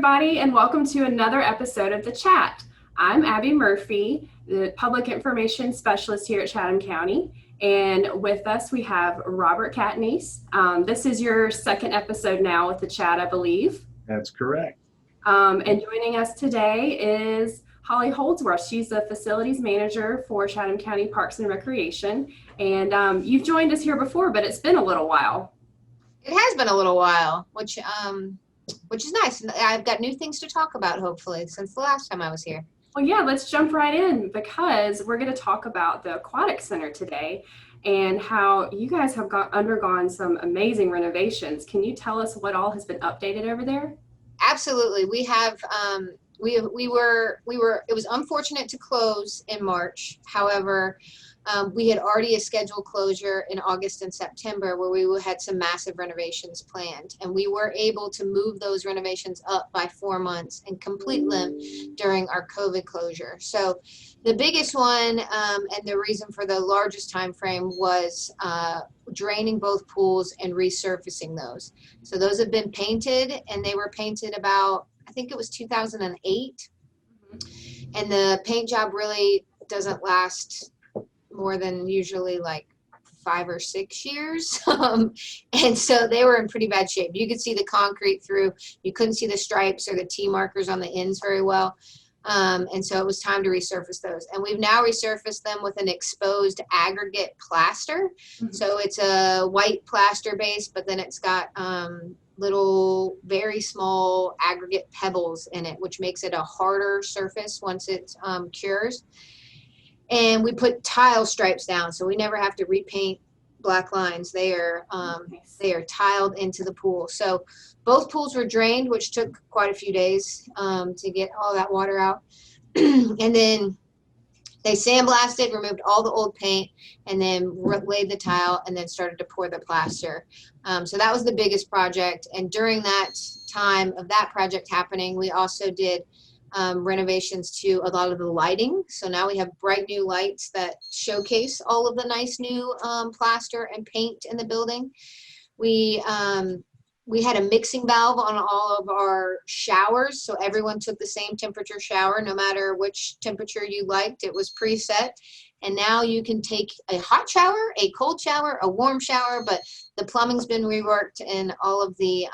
everybody, and welcome to another episode of The Chat. I'm Abby Murphy, the Public Information Specialist here at Chatham County, and with us we have Robert Catanese. This is your second episode now with The Chat, I believe. That's correct. And joining us today is Holly Holdsworth. She's the Facilities Manager for Chatham County Parks and Recreation, and you've joined us here before, but it's been a little while. It has been a little while, which is nice. I've got new things to talk about, hopefully, since the last time I was here. Well, yeah, let's jump right in because we're going to talk about the Aquatic Center today and how you guys have undergone some amazing renovations. Can you tell us what all has been updated over there? Absolutely. We have, it was unfortunate to close in March. However, we had already a scheduled closure in August and September where we had some massive renovations planned, and we were able to move those renovations up by 4 months and complete them during our COVID closure. So the biggest one and the reason for the largest time frame was draining both pools and resurfacing those. So those have been painted, and they were painted about, I think it was 2008, and the paint job really doesn't last more than usually like 5 or 6 years. And so they were in pretty bad shape. You could see the concrete through. You couldn't see the stripes or the T markers on the ends very well. And so it was time to resurface those. And we've now resurfaced them with an exposed aggregate plaster. Mm-hmm. So it's a white plaster base, but then it's got little, very small aggregate pebbles in it, which makes it a harder surface once it cures. And we put tile stripes down, so we never have to repaint black lines. They are tiled into the pool. So both pools were drained, which took quite a few days to get all that water out. And then they sandblasted, removed all the old paint, and then laid the tile, and then started to pour the plaster. So that was the biggest project. And during that time of that project happening, we also did renovations to a lot of the lighting. So now we have bright new lights that showcase all of the nice new plaster and paint in the building. We had a mixing valve on all of our showers, so everyone took the same temperature shower, no matter which temperature you liked. It was preset. And now you can take a hot shower, a cold shower, a warm shower, but the plumbing's been reworked in all the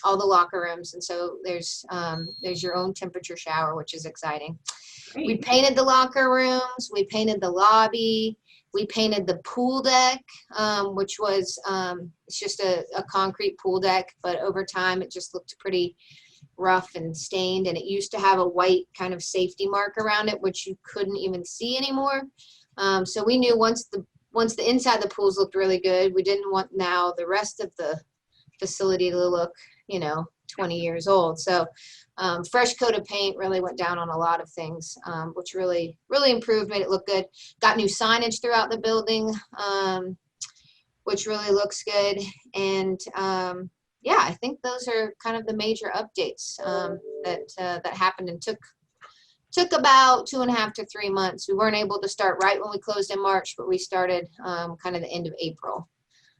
locker rooms, and so there's your own temperature shower, which is exciting. Great. We painted the locker rooms, we painted the lobby, we painted the pool deck, which was it's just a concrete pool deck, but over time it just looked pretty rough and stained, and it used to have a white kind of safety mark around it, which you couldn't even see anymore. So we knew once the inside of the pools looked really good, we didn't want now the rest of the facility to look 20 years old. So fresh coat of paint really went down on a lot of things, which really improved, made it look good. Got new signage throughout the building, which really looks good. And yeah, I think those are kind of the major updates that happened and took about 2.5 to 3 months. We weren't able to start right when we closed in March, but we started kind of the end of April.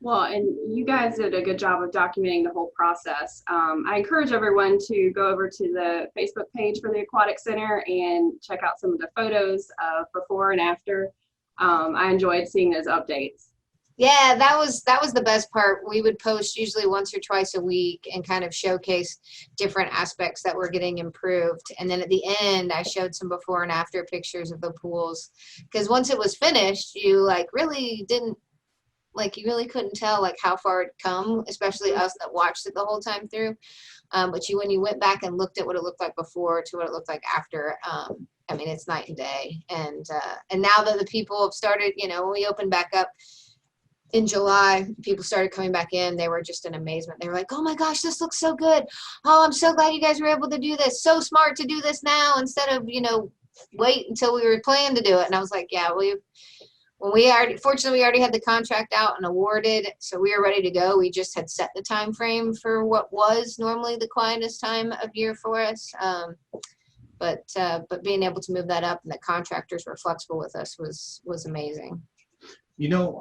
Well, and you guys did a good job of documenting the whole process. I encourage everyone to go over to the Facebook page for the Aquatic Center and check out some of the photos of before and after. I enjoyed seeing those updates. Yeah, that was the best part. We would post usually once or twice a week and kind of showcase different aspects that were getting improved. And then at the end, I showed some before and after pictures of the pools, because once it was finished, you you really couldn't tell how far it'd come, especially us that watched it the whole time through. But when you went back and looked at what it looked like before to what it looked like after, it's night and day. And now that the people have started, when we opened back up in July, people started coming back in. They were just in amazement. They were like, "Oh my gosh, this looks so good. Oh, I'm so glad you guys were able to do this. So smart to do this now instead of, wait until we were planning to do it." And I was like, yeah, fortunately, we already had the contract out and awarded, so we were ready to go. We just had set the time frame for what was normally the quietest time of year for us. But being able to move that up and the contractors were flexible with us was amazing.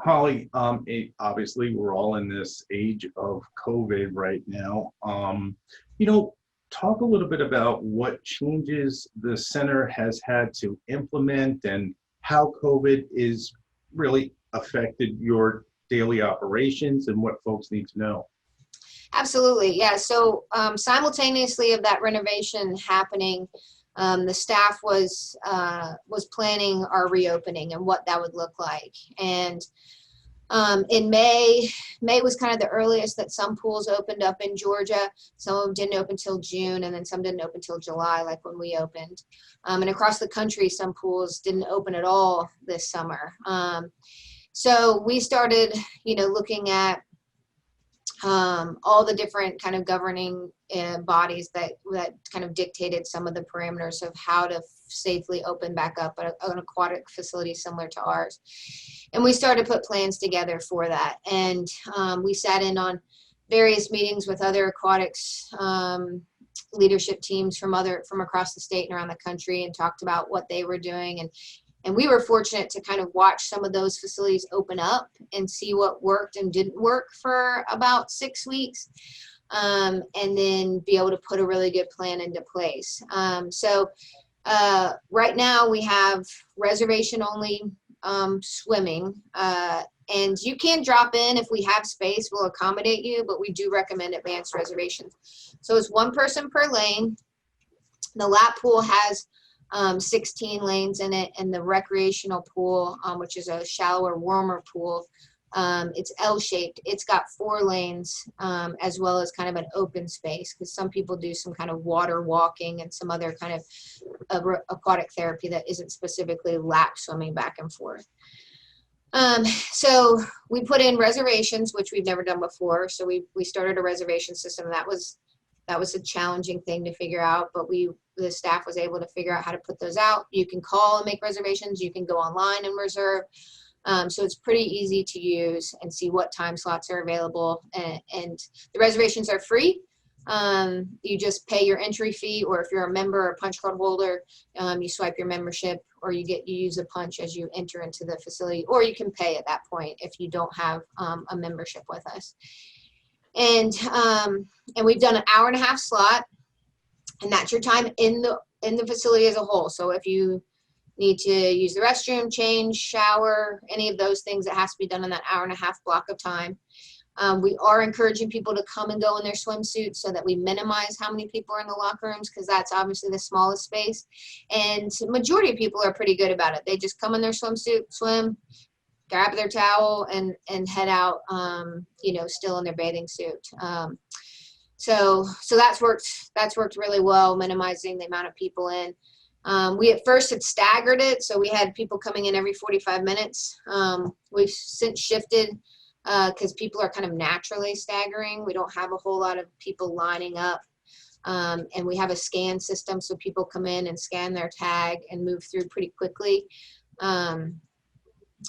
Holly, obviously we're all in this age of COVID right now. talk a little bit about what changes the center has had to implement and how COVID is really affected your daily operations and what folks need to know. Absolutely, yeah. So simultaneously of that renovation happening, the staff was planning our reopening and what that would look like. And in May was kind of the earliest that some pools opened up in Georgia. Some of them didn't open till June, and then some didn't open till July, like when we opened. And across the country, some pools didn't open at all this summer. So we started, looking at all the different kind of governing bodies that kind of dictated some of the parameters of how to safely open back up an aquatic facility similar to ours. And we started to put plans together for that. And we sat in on various meetings with other aquatics leadership teams from across the state and around the country and talked about what they were doing. And we were fortunate to kind of watch some of those facilities open up and see what worked and didn't work for about 6 weeks, and then be able to put a really good plan into place. So right now we have reservation only swimming, and you can drop in if we have space. We'll accommodate you, but we do recommend advanced reservations. So it's one person per lane. The lap pool has 16 lanes in it, and the recreational pool, which is a shallower, warmer pool, it's L-shaped. It's got 4 lanes, as well as kind of an open space, because some people do some kind of water walking and some other kind of aquatic therapy that isn't specifically lap swimming back and forth. So we put in reservations, which we've never done before. So we started a reservation system. That was a challenging thing to figure out, but the staff was able to figure out how to put those out. You can call and make reservations. You can go online and reserve. So it's pretty easy to use and see what time slots are available. And the reservations are free. You just pay your entry fee, or if you're a member or punch card holder, you swipe your membership, or you use a punch as you enter into the facility, or you can pay at that point if you don't have a membership with us. And we've done an 1.5-hour slot, and that's your time in the facility as a whole. So if you need to use the restroom, change, shower, any of those things, it has to be done in that 1.5-hour block of time. We are encouraging people to come and go in their swimsuits so that we minimize how many people are in the locker rooms, because that's obviously the smallest space. And the majority of people are pretty good about it. They just come in their swimsuit, swim, grab their towel, and head out, still in their bathing suit. So that's worked really well, minimizing the amount of people in. We at first had staggered it, so we had people coming in every 45 minutes. We've since shifted because people are kind of naturally staggering. We don't have a whole lot of people lining up. And we have a scan system, so people come in and scan their tag and move through pretty quickly.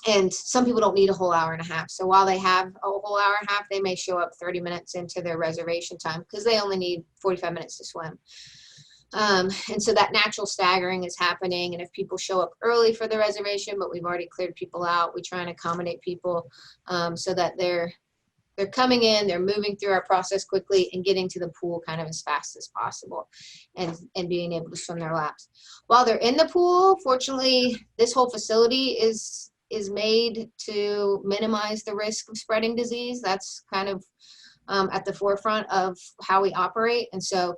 And some people don't need a whole 1.5 hours. So while they have a whole 1.5 hours, they may show up 30 minutes into their reservation time because they only need 45 minutes to swim. And so that natural staggering is happening. And if people show up early for the reservation, but we've already cleared people out, we try and accommodate people so that they're coming in, they're moving through our process quickly and getting to the pool kind of as fast as possible and being able to swim their laps. While they're in the pool, fortunately, this whole facility is made to minimize the risk of spreading disease. That's kind of at the forefront of how we operate. And so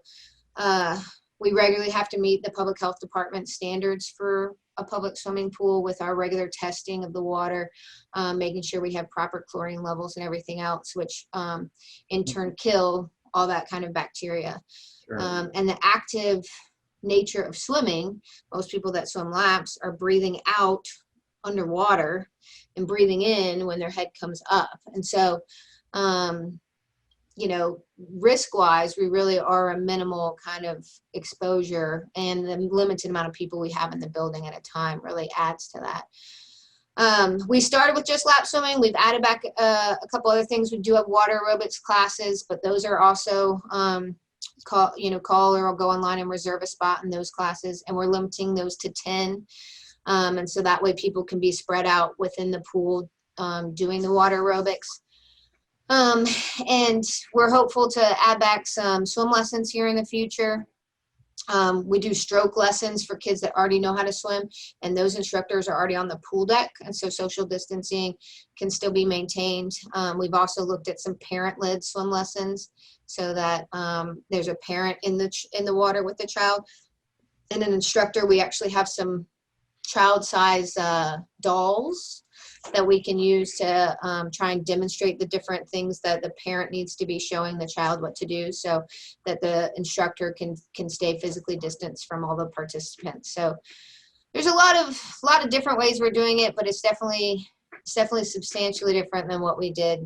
we regularly have to meet the public health department standards for a public swimming pool with our regular testing of the water, making sure we have proper chlorine levels and everything else, which in turn kill all that kind of bacteria. Sure. And the active nature of swimming, most people that swim laps are breathing out underwater and breathing in when their head comes up. And so, risk-wise, we really are a minimal kind of exposure, and the limited amount of people we have in the building at a time really adds to that. We started with just lap swimming. We've added back a couple other things. We do have water aerobics classes, but those are also call or go online and reserve a spot in those classes, and we're limiting those to 10. And so that way people can be spread out within the pool doing the water aerobics. And we're hopeful to add back some swim lessons here in the future. We do stroke lessons for kids that already know how to swim, and those instructors are already on the pool deck, and so social distancing can still be maintained. We've also looked at some parent-led swim lessons so that there's a parent in the water with the child and an instructor. We actually have some child-size dolls that we can use to try and demonstrate the different things that the parent needs to be showing the child what to do, so that the instructor can stay physically distanced from all the participants. So there's a lot of different ways we're doing it, but it's definitely substantially different than what we did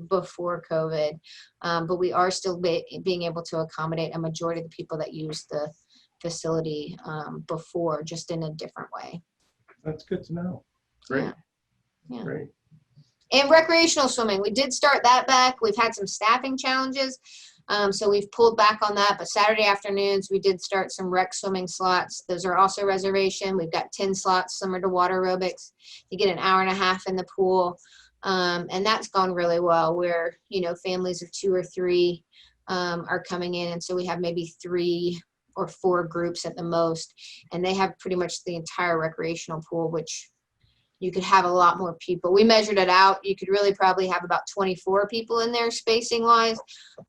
before COVID. But we are still being able to accommodate a majority of the people that use the facility before, just in a different way. That's good to know. Great. Yeah. Great. And recreational swimming, we did start that back. We've had some staffing challenges, so we've pulled back on that. But Saturday afternoons, we did start some rec swimming slots. Those are also reservation. We've got 10 slots, similar to water aerobics. You get an hour and a half in the pool, and that's gone really well, where, you know, families of 2 or 3 are coming in, and so we have maybe 3 or 4 groups at the most, and they have pretty much the entire recreational pool, which you could have a lot more people. We measured it out. You could really probably have about 24 people in there spacing wise,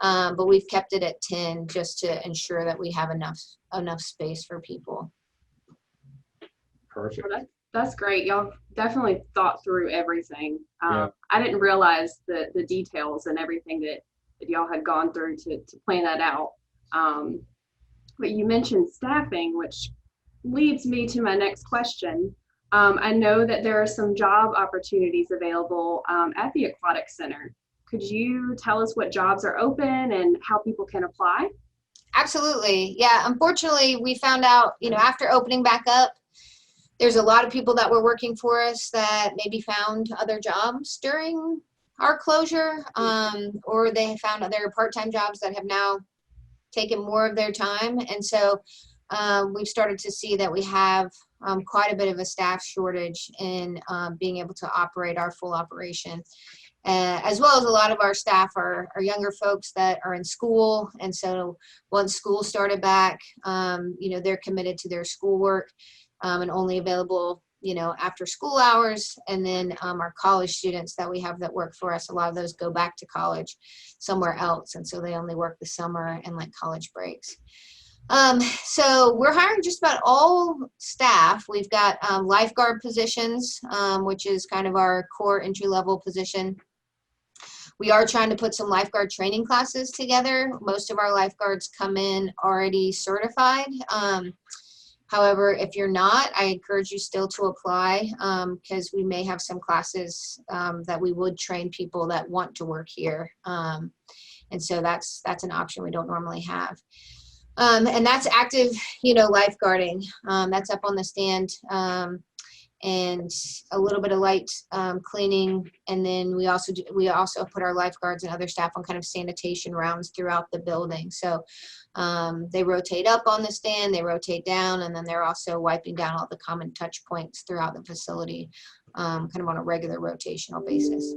but we've kept it at 10 just to ensure that we have enough space for people. Perfect. Well, that's great. Y'all definitely thought through everything. Yeah. I didn't realize the details and everything that y'all had gone through to plan that out. But you mentioned staffing, which leads me to my next question. I know that there are some job opportunities available at the Aquatic Center. Could you tell us what jobs are open and how people can apply? Absolutely. Yeah. Unfortunately, we found out, you know, after opening back up, there's a lot of people that were working for us that maybe found other jobs during our closure, or they found other part-time jobs that have now taken more of their time. And so we've started to see that we have quite a bit of a staff shortage in being able to operate our full operation. As well as a lot of our staff are younger folks that are in school. And so once school started back, you know, they're committed to their schoolwork and only available, you know, after school hours. And then our college students that we have that work for us, a lot of those go back to college somewhere else. And so they only work the summer and like college breaks. So we're hiring just about all staff. We've got lifeguard positions, which is kind of our core entry-level position. We are trying to put some lifeguard training classes together. Most of our lifeguards come in already certified. However, if you're not, I encourage you still to apply, because we may have some classes that we would train people that want to work here. And so that's an option we don't normally have. And that's active, you know, lifeguarding. That's up on the stand, and a little bit of light cleaning. And then we also put our lifeguards and other staff on kind of sanitation rounds throughout the building. So they rotate up on the stand, they rotate down, and then they're also wiping down all the common touch points throughout the facility, kind of on a regular rotational basis.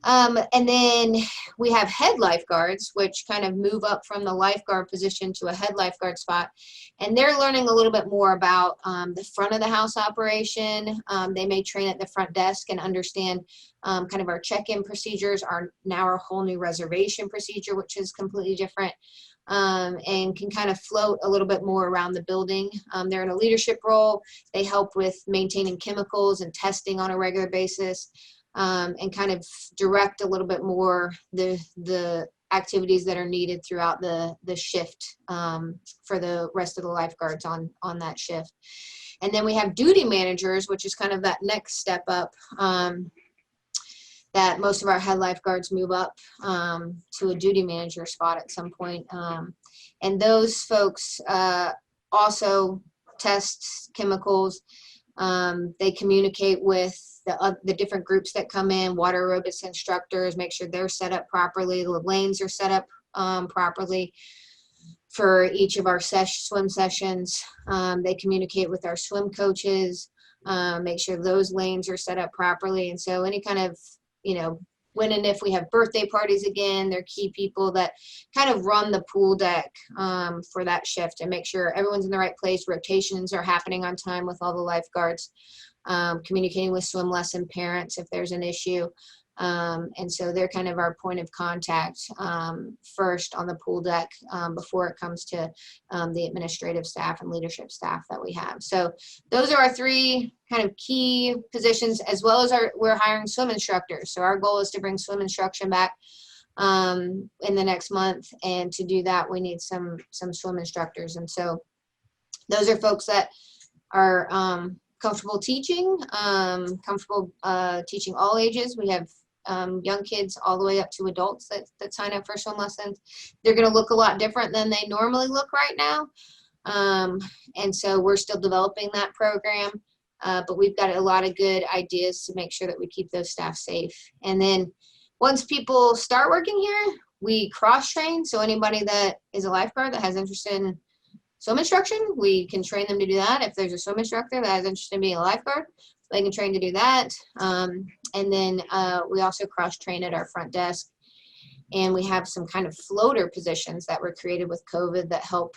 And then we have head lifeguards, which kind of move up from the lifeguard position to a head lifeguard spot. And they're learning a little bit more about the front of the house operation. They may train at the front desk and understand kind of our check-in procedures, now our whole new reservation procedure, which is completely different, and can kind of float a little bit more around the building. They're in a leadership role. They help with maintaining chemicals and testing on a regular basis. And kind of direct a little bit more the activities that are needed throughout the shift for the rest of the lifeguards on that shift. And then we have duty managers, which is kind of that next step up, that most of our head lifeguards move up to a duty manager spot at some point. And those folks also test chemicals. They communicate with the different groups that come in, water aerobics instructors, make sure they're set up properly, the lanes are set up properly for each of our swim sessions. They communicate with our swim coaches, make sure those lanes are set up properly. And so any kind of, you know, when and if we have birthday parties again, they're key people that kind of run the pool deck for that shift and make sure everyone's in the right place. Rotations are happening on time with all the lifeguards, communicating with swim lesson parents if there's an issue. And so they're kind of our point of contact first on the pool deck before it comes to the administrative staff and leadership staff that we have. So those are our three kind of key positions, as well as we're hiring swim instructors. So our goal is to bring swim instruction back in the next month. And to do that, we need some swim instructors. And so those are folks that are comfortable teaching, comfortable teaching all ages. We have young kids all the way up to adults that sign up for swim lessons. They're going to look a lot different than they normally look right now. And so we're still developing that program, but we've got a lot of good ideas to make sure that we keep those staff safe. And then once people start working here, we cross-train. So anybody that is a lifeguard that has interest in swim instruction, we can train them to do that. If there's a swim instructor that has interest in being a lifeguard, they can train to do that. And then we also cross-train at our front desk. And we have some kind of floater positions that were created with COVID that help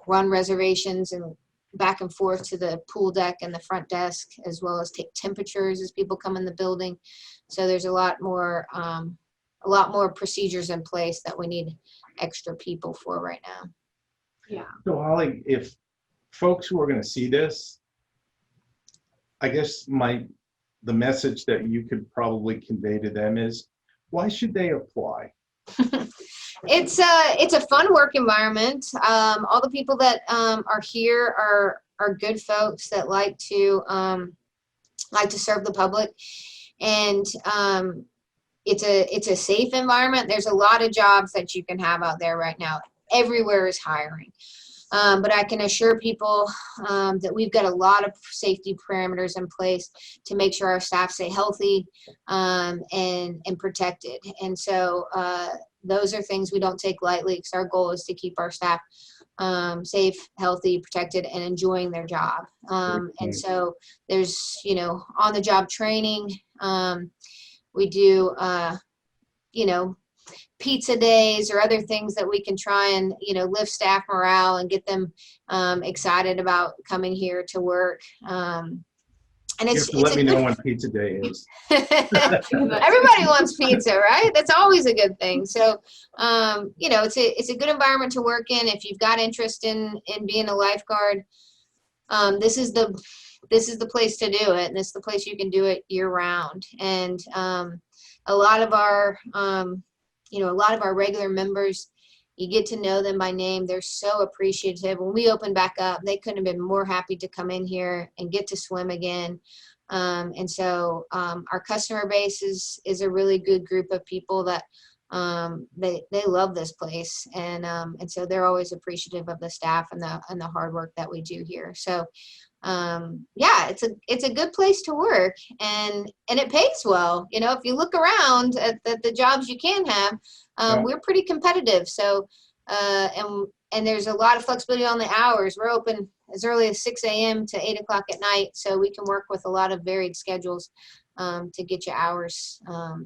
run reservations and back and forth to the pool deck and the front desk, as well as take temperatures as people come in the building. So there's a lot more procedures in place that we need extra people for right now. Yeah. So Holly, if folks who are going to see this, I guess the message that you could probably convey to them is, why should they apply? It's a fun work environment. All the people that are here are good folks that like to serve the public, and it's a safe environment. There's a lot of jobs that you can have out there right now. Everywhere is hiring. But I can assure people that we've got a lot of safety parameters in place to make sure our staff stay healthy and protected. And so those are things we don't take lightly, because our goal is to keep our staff safe, healthy, protected, and enjoying their job. And so there's, on the job training. We do, pizza days or other things that we can try and lift staff morale and get them excited about coming here to work. And You have to let me know when pizza day is. Everybody wants pizza, right? That's always a good thing. So it's a good environment to work in. If you've got interest in being a lifeguard, this is the place to do it, and this is the place you can do it year round. And a lot of our regular members, you get to know them by name. They're so appreciative. When we opened back up, they couldn't have been more happy to come in here and get to swim again. And so our customer base is a really good group of people that they love this place. And so they're always appreciative of the staff and the hard work that we do here. So it's a good place to work, and it pays well. If you look around at the jobs you can have, we're pretty competitive. So, and there's a lot of flexibility on the hours. We're open as early as 6 a.m. to 8 o'clock at night. So we can work with a lot of varied schedules to get you hours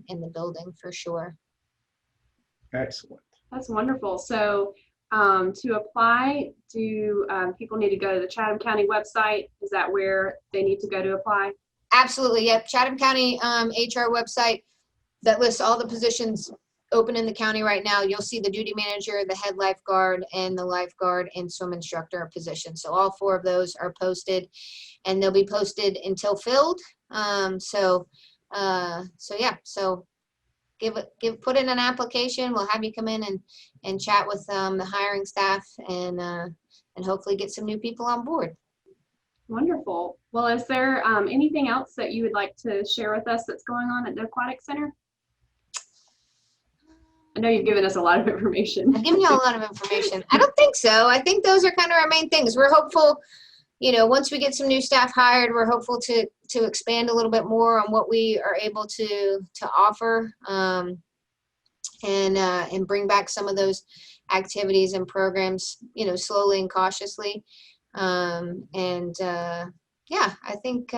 in the building for sure. Excellent. That's wonderful. So to apply, do people need to go to the Chatham County website? Is that where they need to go to apply? Absolutely. Yep. Chatham County HR website that lists all the positions open in the county right now. You'll see the duty manager, the head lifeguard, and the lifeguard and swim instructor position. So all 4 of those are posted, and they'll be posted until filled. So put in an application. We'll have you come in and chat with the hiring staff and hopefully get some new people on board. Wonderful. Well, is there anything else that you would like to share with us that's going on at the Aquatic Center? I know you've given us a lot of information. I've given you a lot of information. I don't think so. I think those are kind of our main things. We're hopeful, once we get some new staff hired, we're hopeful to expand a little bit more on what we are able to offer, and bring back some of those activities and programs, slowly and cautiously. yeah, I think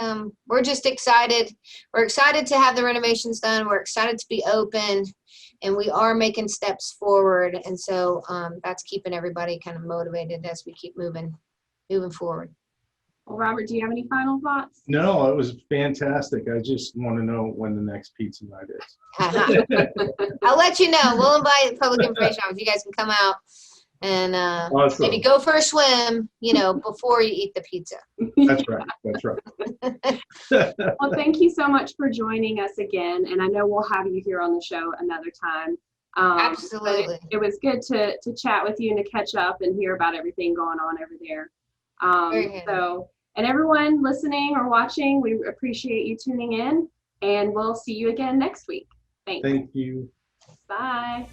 we're just excited. We're excited to have the renovations done. We're excited to be open, and we are making steps forward. And so that's keeping everybody kind of motivated as we keep moving forward. Well, Robert, do you have any final thoughts? No, it was fantastic. I just want to know when the next pizza night is. I'll let you know. We'll invite public information office. You guys can come out and Awesome. maybe go for a swim, before you eat the pizza. That's right. That's right. Well, thank you so much for joining us again. And I know we'll have you here on the show another time. Absolutely. It was good to chat with you and to catch up and hear about everything going on over there. And everyone listening or watching, we appreciate you tuning in, and we'll see you again next week. Thanks. Thank you. Bye.